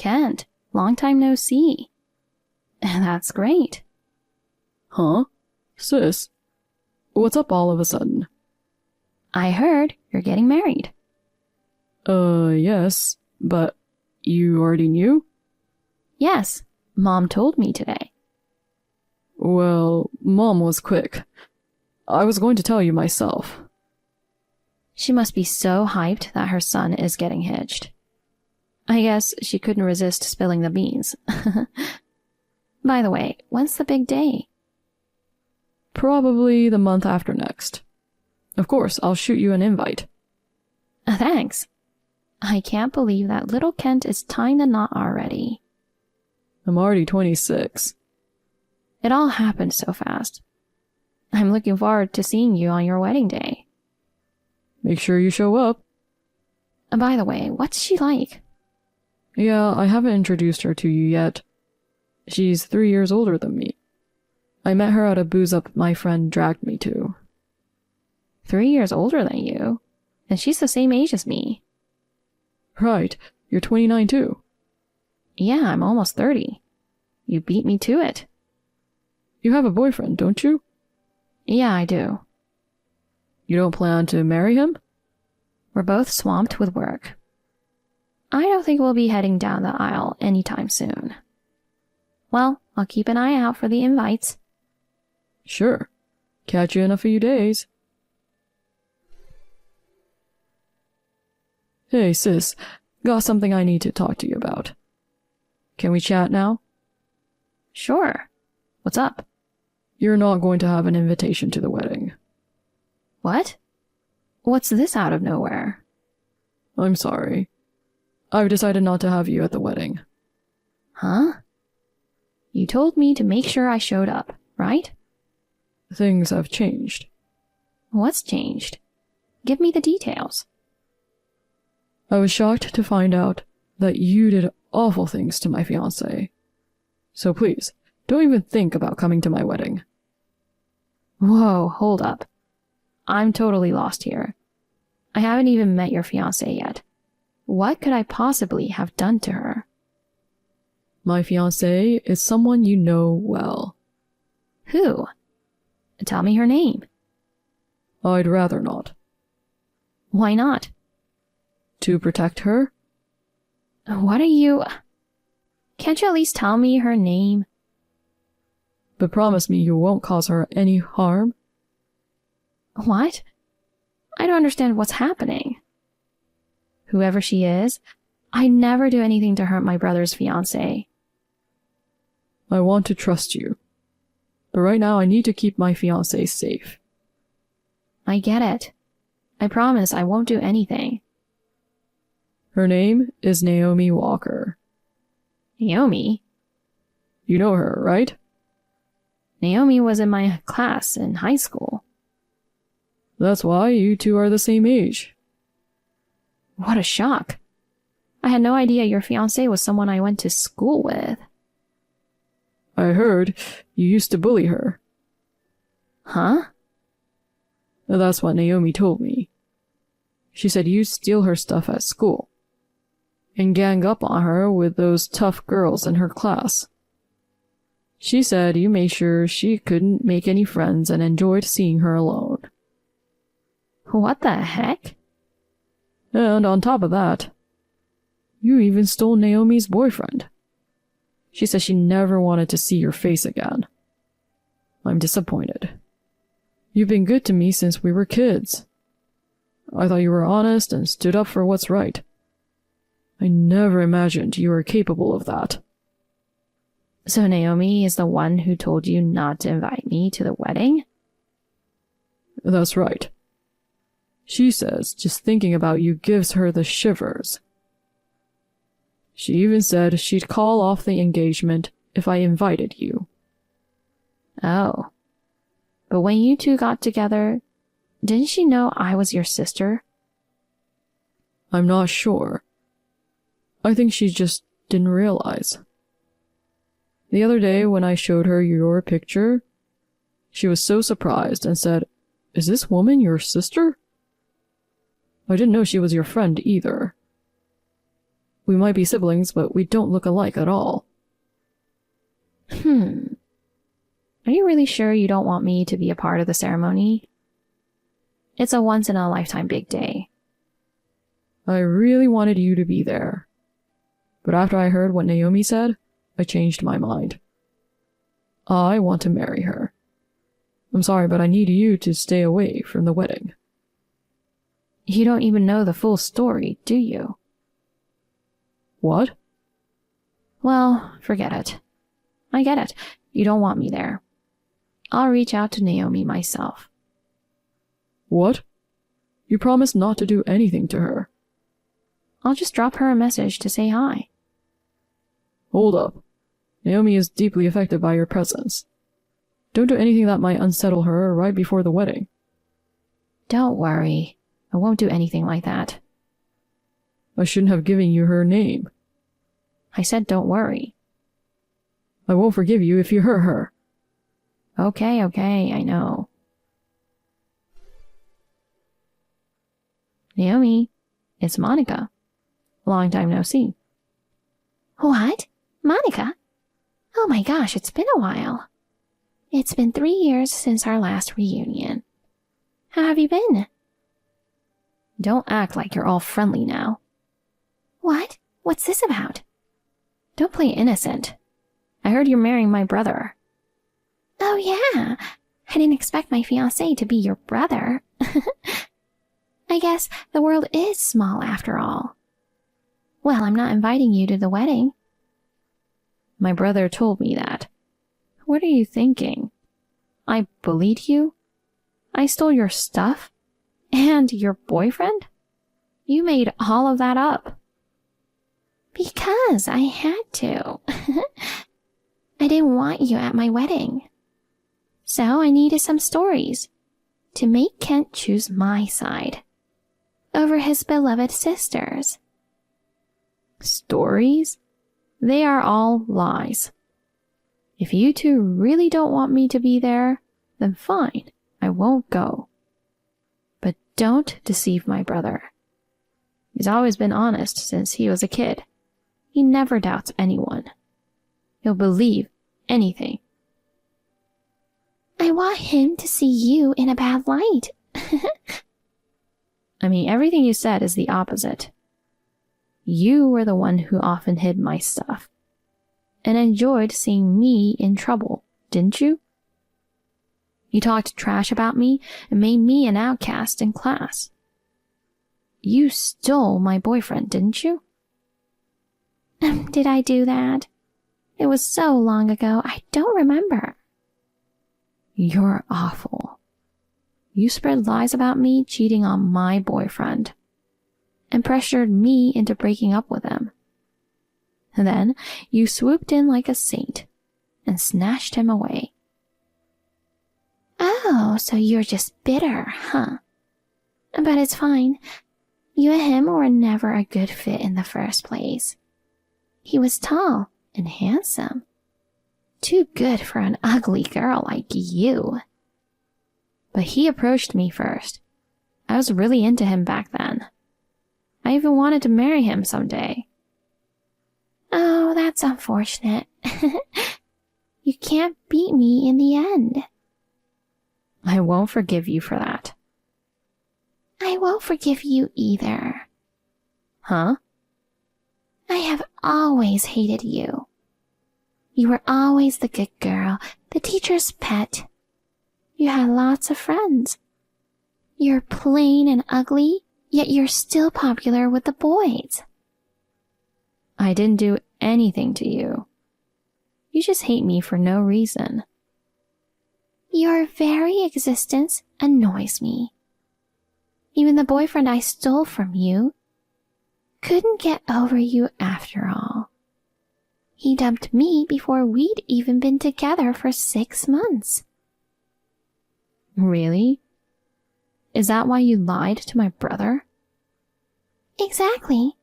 Kent, long time no see. That's great. Huh? Sis, what's up all of a sudden? I heard you're getting married. Yes, but you already knew? Yes, Mom told me today. Well, Mom was quick. I was going to tell you myself. She must be so hyped that her son is getting hitched. I guess she couldn't resist spilling the beans. By the way, when's the big day? Probably the month after next. Of course, I'll shoot you an invite. Thanks. I can't believe that little Kent is tying the knot already. I'm already 26. It all happened so fast. I'm looking forward to seeing you on your wedding day. Make sure you show up. By the way, what's she like? Yeah, I haven't introduced her to you yet. She's 3 years older than me. I met her at a booze-up my friend dragged me to. 3 years older than you? And she's the same age as me. Right, you're 29 too. Yeah, I'm almost 30. You beat me to it. You have a boyfriend, don't you? Yeah, I do. You don't plan to marry him? We're both swamped with work. I don't think we'll be heading down the aisle anytime soon. Well, I'll keep an eye out for the invites. Sure. Catch you in a few days. Hey, sis. Got something I need to talk to you about. Can we chat now? Sure. What's up? You're not going to have an invitation to the wedding. What? What's this out of nowhere? I'm sorry. I've decided not to have you at the wedding. Huh? You told me to make sure I showed up, right? Things have changed. What's changed? Give me the details. I was shocked to find out that you did awful things to my fiancé. So please, don't even think about coming to my wedding. Whoa, hold up. I'm totally lost here. I haven't even met your fiancé yet. What could I possibly have done to her? My fiancé is someone you know well. Who? Tell me her name. I'd rather not. Why not? To protect her? What are you... Can't you at least tell me her name? But promise me you won't cause her any harm? What? I don't understand what's happening. Whoever she is, I never do anything to hurt my brother's fiancé. I want to trust you. But right now I need to keep my fiancé safe. I get it. I promise I won't do anything. Her name is Naomi Walker. Naomi? You know her, right? Naomi was in my class in high school. That's why you two are the same age. What a shock. I had no idea your fiancé was someone I went to school with. I heard you used to bully her. Huh? That's what Naomi told me. She said you steal her stuff at school and gang up on her with those tough girls in her class. She said you made sure she couldn't make any friends and enjoyed seeing her alone. What the heck? And on top of that, you even stole Naomi's boyfriend. She said she never wanted to see your face again. I'm disappointed. You've been good to me since we were kids. I thought you were honest and stood up for what's right. I never imagined you were capable of that. So Naomi is the one who told you not to invite me to the wedding? That's right. She says just thinking about you gives her the shivers. She even said she'd call off the engagement if I invited you. Oh. But when you two got together, didn't she know I was your sister? I'm not sure. I think she just didn't realize. The other day when I showed her your picture, she was so surprised and said, "Is this woman your sister?" I didn't know she was your friend either. We might be siblings, but we don't look alike at all. Are you really sure you don't want me to be a part of the ceremony? It's a once-in-a-lifetime big day. I really wanted you to be there. But after I heard what Naomi said, I changed my mind. I want to marry her. I'm sorry, but I need you to stay away from the wedding. You don't even know the full story, do you? What? Well, forget it. I get it. You don't want me there. I'll reach out to Naomi myself. What? You promised not to do anything to her. I'll just drop her a message to say hi. Hold up. Naomi is deeply affected by your presence. Don't do anything that might unsettle her right before the wedding. Don't worry. I won't do anything like that. I shouldn't have given you her name. I said don't worry. I won't forgive you if you hurt her. Okay, I know. Naomi, it's Monica. Long time no see. What? Monica? Oh my gosh, it's been a while. It's been 3 years since our last reunion. How have you been? Don't act like you're all friendly now. What? What's this about? Don't play innocent. I heard you're marrying my brother. Oh yeah, I didn't expect my fiancé to be your brother. I guess the world is small after all. Well, I'm not inviting you to the wedding. My brother told me that. What are you thinking? I bullied you? I stole your stuff? And your boyfriend? You made all of that up. Because I had to. I didn't want you at my wedding. So I needed some stories to make Kent choose my side over his beloved sisters. Stories? They are all lies. If you two really don't want me to be there, then fine, I won't go. But don't deceive my brother. He's always been honest since he was a kid. He never doubts anyone. He'll believe anything. I want him to see you in a bad light. I mean, everything you said is the opposite. You were the one who often hid my stuff and enjoyed seeing me in trouble, didn't you? You talked trash about me and made me an outcast in class. You stole my boyfriend, didn't you? Did I do that? It was so long ago, I don't remember. You're awful. You spread lies about me cheating on my boyfriend and pressured me into breaking up with him. And then you swooped in like a saint and snatched him away. Oh, so you're just bitter, huh? But it's fine. You and him were never a good fit in the first place. He was tall and handsome. Too good for an ugly girl like you. But he approached me first. I was really into him back then. I even wanted to marry him someday. Oh, that's unfortunate. You can't beat me in the end. I won't forgive you for that. I won't forgive you either. Huh? I have always hated you. You were always the good girl, the teacher's pet. You had lots of friends. You're plain and ugly, yet you're still popular with the boys. I didn't do anything to you. You just hate me for no reason. Your very existence annoys me. Even the boyfriend I stole from you couldn't get over you after all. He dumped me before we'd even been together for 6 months. Really? Is that why you lied to my brother? Exactly.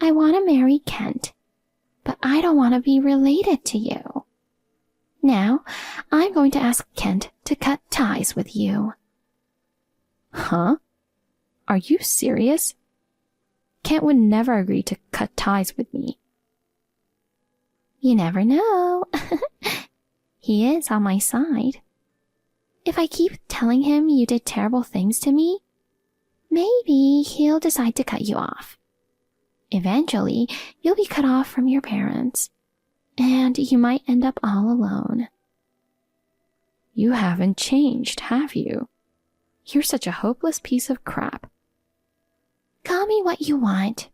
I want to marry Kent, but I don't want to be related to you. Now, I'm going to ask Kent to cut ties with you. Huh? Are you serious? Kent would never agree to cut ties with me. You never know. He is on my side. If I keep telling him you did terrible things to me, maybe he'll decide to cut you off. Eventually, you'll be cut off from your parents, and you might end up all alone. You haven't changed, have you? You're such a hopeless piece of crap. Call me what you want.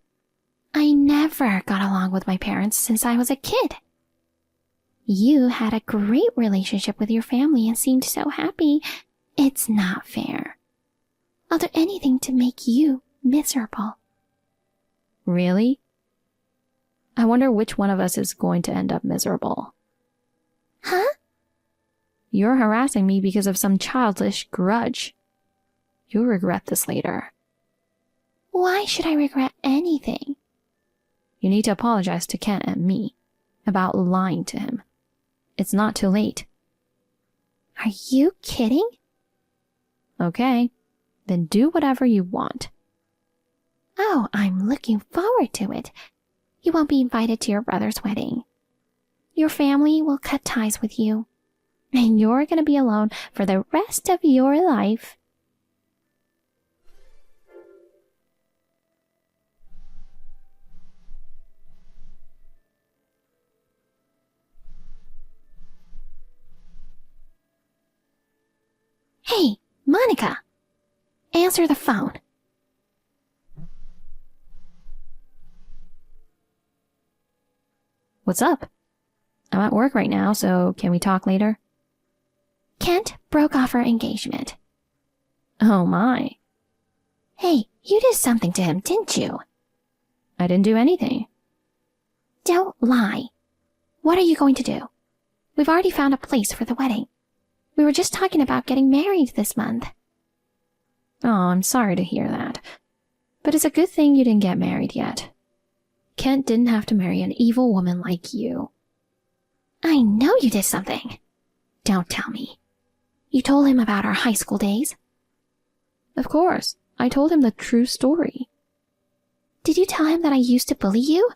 I never got along with my parents since I was a kid. You had a great relationship with your family and seemed so happy. It's not fair. I'll do anything to make you miserable. Really? I wonder which one of us is going to end up miserable. Huh? You're harassing me because of some childish grudge. You'll regret this later. Why should I regret anything? You need to apologize to Kent and me about lying to him. It's not too late. Are you kidding? Okay, then do whatever you want. Oh, I'm looking forward to it. You won't be invited to your brother's wedding. Your family will cut ties with you, and you're going to be alone for the rest of your life. Hey, Monica! Answer the phone. What's up? I'm at work right now, so can we talk later? Kent broke off our engagement. Oh my. Hey, you did something to him, didn't you? I didn't do anything. Don't lie. What are you going to do? We've already found a place for the wedding. We were just talking about getting married this month. Oh, I'm sorry to hear that. But it's a good thing you didn't get married yet. Kent didn't have to marry an evil woman like you. I know you did something. Don't tell me. You told him about our high school days? Of course. I told him the true story. Did you tell him that I used to bully you?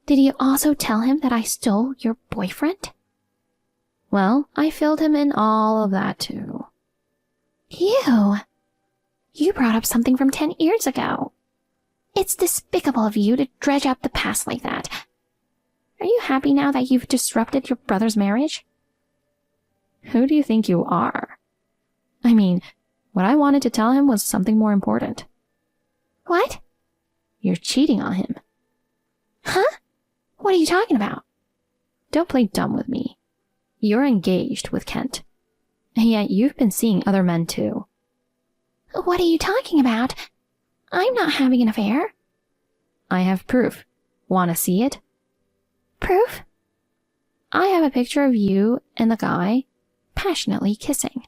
Did you also tell him that I stole your boyfriend? Well, I filled him in all of that too. You brought up something from 10 years ago. It's despicable of you to dredge up the past like that. Are you happy now that you've disrupted your brother's marriage? Who do you think you are? I mean, what I wanted to tell him was something more important. What? You're cheating on him. Huh? What are you talking about? Don't play dumb with me. You're engaged with Kent. And yet you've been seeing other men too. What are you talking about? I'm not having an affair. I have proof. Want to see it? Proof? I have a picture of you and the guy passionately kissing.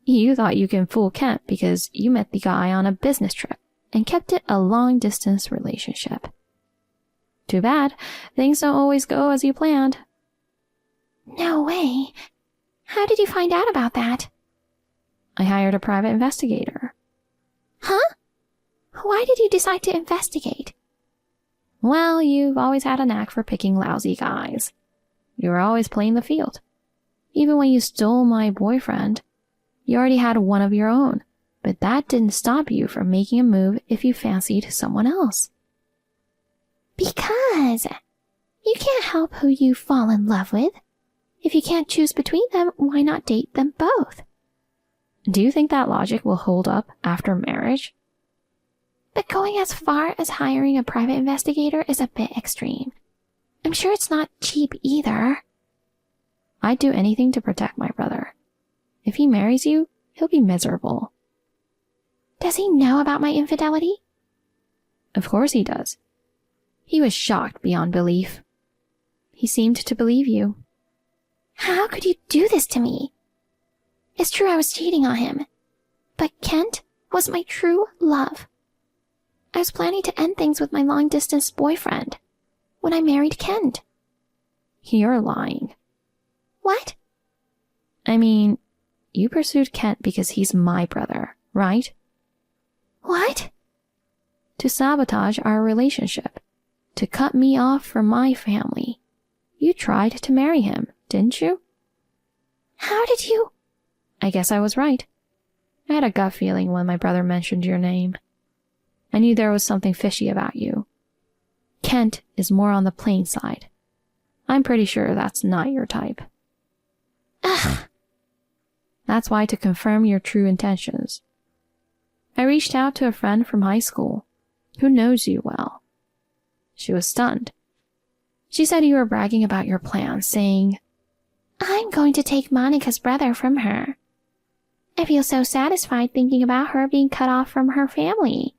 You thought you can fool Kent because you met the guy on a business trip and kept it a long-distance relationship. Too bad. Things don't always go as you planned. No way. How did you find out about that? I hired a private investigator. Huh? Why did you decide to investigate? Well, you've always had a knack for picking lousy guys. You were always playing the field. Even when you stole my boyfriend, you already had one of your own, but that didn't stop you from making a move if you fancied someone else. Because you can't help who you fall in love with. If you can't choose between them, why not date them both? Do you think that logic will hold up after marriage? But going as far as hiring a private investigator is a bit extreme. I'm sure it's not cheap either. I'd do anything to protect my brother. If he marries you, he'll be miserable. Does he know about my infidelity? Of course he does. He was shocked beyond belief. He seemed to believe you. How could you do this to me? It's true I was cheating on him, but Kent was my true love. I was planning to end things with my long-distance boyfriend when I married Kent. You're lying. What? I mean, you pursued Kent because he's my brother, right? What? to sabotage our relationship, to cut me off from my family. You tried to marry him, didn't you? How did you? I guess I was right. I had a gut feeling when my brother mentioned your name. I knew there was something fishy about you. Kent is more on the plain side. I'm pretty sure that's not your type. Ugh. That's why, to confirm your true intentions, I reached out to a friend from high school who knows you well. She was stunned. She said you were bragging about your plans, saying, I'm going to take Monica's brother from her. I feel so satisfied thinking about her being cut off from her family.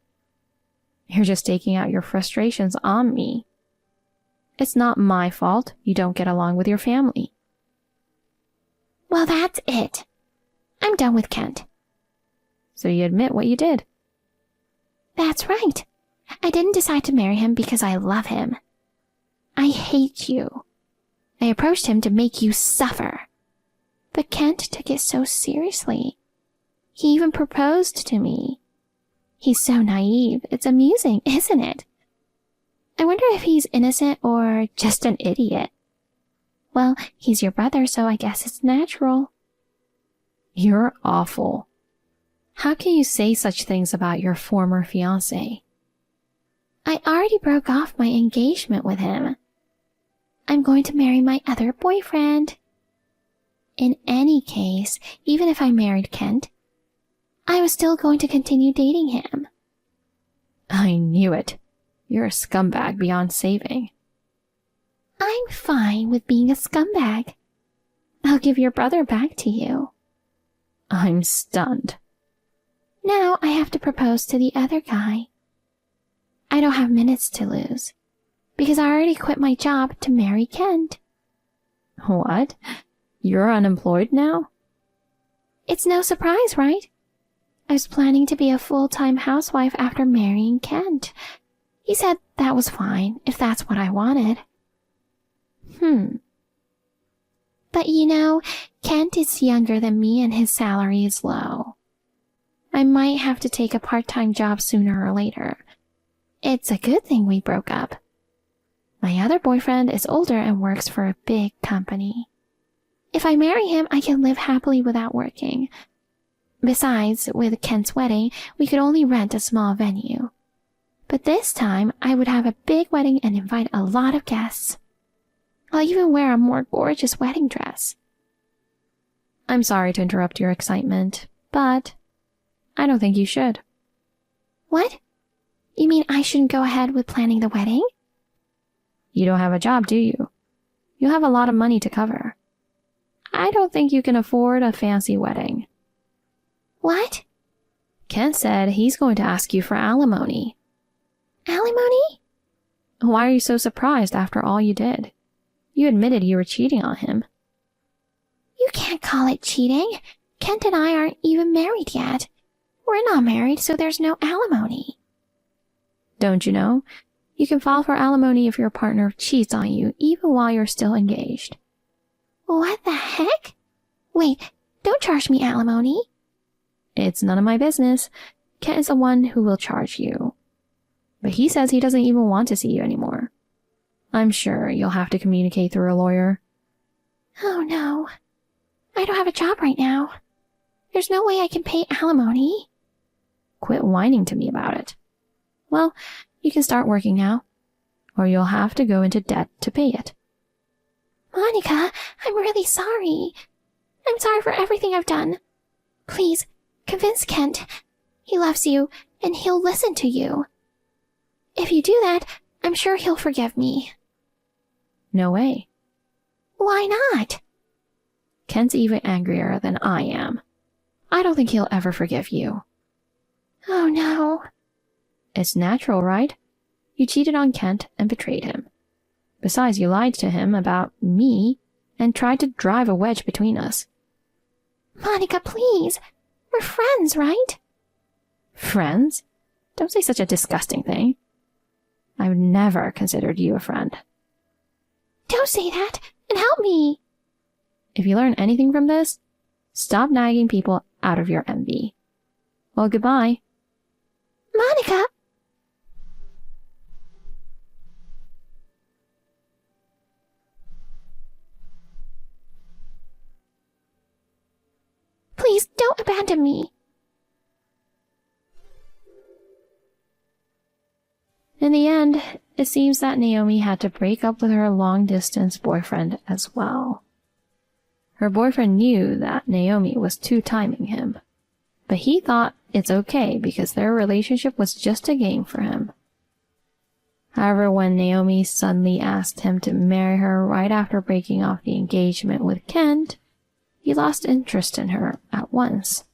You're just taking out your frustrations on me. It's not my fault you don't get along with your family. Well, that's it. I'm done with Kent. So you admit what you did? That's right. I didn't decide to marry him because I love him. I hate you. I approached him to make you suffer. But Kent took it so seriously. He even proposed to me. He's so naive. It's amusing, isn't it? I wonder if he's innocent or just an idiot. Well, he's your brother, so I guess it's natural. You're awful. How can you say such things about your former fiancé? I already broke off my engagement with him. I'm going to marry my other boyfriend. In any case, even if I married Kent, I was still going to continue dating him. I knew it. You're a scumbag beyond saving. I'm fine with being a scumbag. I'll give your brother back to you. I'm stunned. Now I have to propose to the other guy. I don't have minutes to lose, because I already quit my job to marry Kent. What? You're unemployed now? It's no surprise, right? I was planning to be a full-time housewife after marrying Kent. He said that was fine, if that's what I wanted. But you know, Kent is younger than me and his salary is low. I might have to take a part-time job sooner or later. It's a good thing we broke up. My other boyfriend is older and works for a big company. If I marry him, I can live happily without working. Besides, with Kent's wedding, we could only rent a small venue. But this time, I would have a big wedding and invite a lot of guests. I'll even wear a more gorgeous wedding dress. I'm sorry to interrupt your excitement, but I don't think you should. What? You mean I shouldn't go ahead with planning the wedding? You don't have a job, do you? You have a lot of money to cover. I don't think you can afford a fancy wedding. What? Kent said he's going to ask you for alimony. Alimony? Why are you so surprised after all you did? You admitted you were cheating on him. You can't call it cheating. Kent and I aren't even married yet. We're not married, so there's no alimony. Don't you know? You can file for alimony if your partner cheats on you, even while you're still engaged. What the heck? Wait, don't charge me alimony. It's none of my business. Kent is the one who will charge you. But he says he doesn't even want to see you anymore. I'm sure you'll have to communicate through a lawyer. Oh no. I don't have a job right now. There's no way I can pay alimony. Quit whining to me about it. Well, you can start working now, or you'll have to go into debt to pay it. Monica, I'm really sorry. I'm sorry for everything I've done. Please, convince Kent. He loves you, and he'll listen to you. If you do that, I'm sure he'll forgive me. No way. Why not? Kent's even angrier than I am. I don't think he'll ever forgive you. Oh no. It's natural, right? You cheated on Kent and betrayed him. Besides, you lied to him about me and tried to drive a wedge between us. Monica, please. We're friends, right? Friends? Don't say such a disgusting thing. I've never considered you a friend. Don't say that, and help me. If you learn anything from this, stop nagging people out of your envy. Well, goodbye. Monica! abandon me. In the end, it seems that Naomi had to break up with her long-distance boyfriend as well. Her boyfriend knew that Naomi was two-timing him, but he thought it's okay because their relationship was just a game for him. However, when Naomi suddenly asked him to marry her right after breaking off the engagement with Kent, he lost interest in her at once.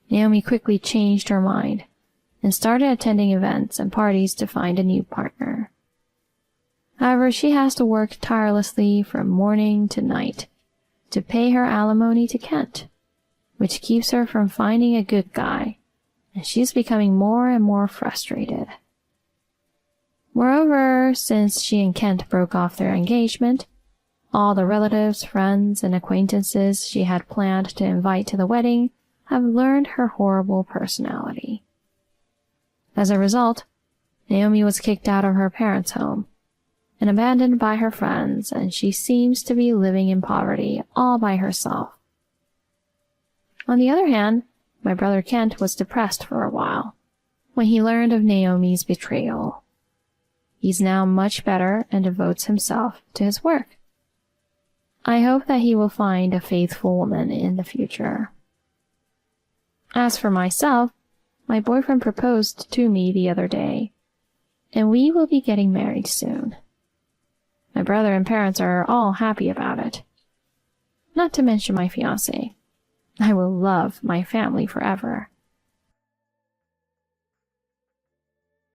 Naomi quickly changed her mind and started attending events and parties to find a new partner. However, she has to work tirelessly from morning to night to pay her alimony to Kent, which keeps her from finding a good guy, and she's becoming more and more frustrated. Moreover, since she and Kent broke off their engagement, all the relatives, friends, and acquaintances she had planned to invite to the wedding have learned her horrible personality. As a result, Naomi was kicked out of her parents' home and abandoned by her friends, and she seems to be living in poverty all by herself. On the other hand, my brother Kent was depressed for a while when he learned of Naomi's betrayal. He's now much better and devotes himself to his work. I hope that he will find a faithful woman in the future. As for myself, my boyfriend proposed to me the other day, and we will be getting married soon. My brother and parents are all happy about it. Not to mention my fiancé. I will love my family forever.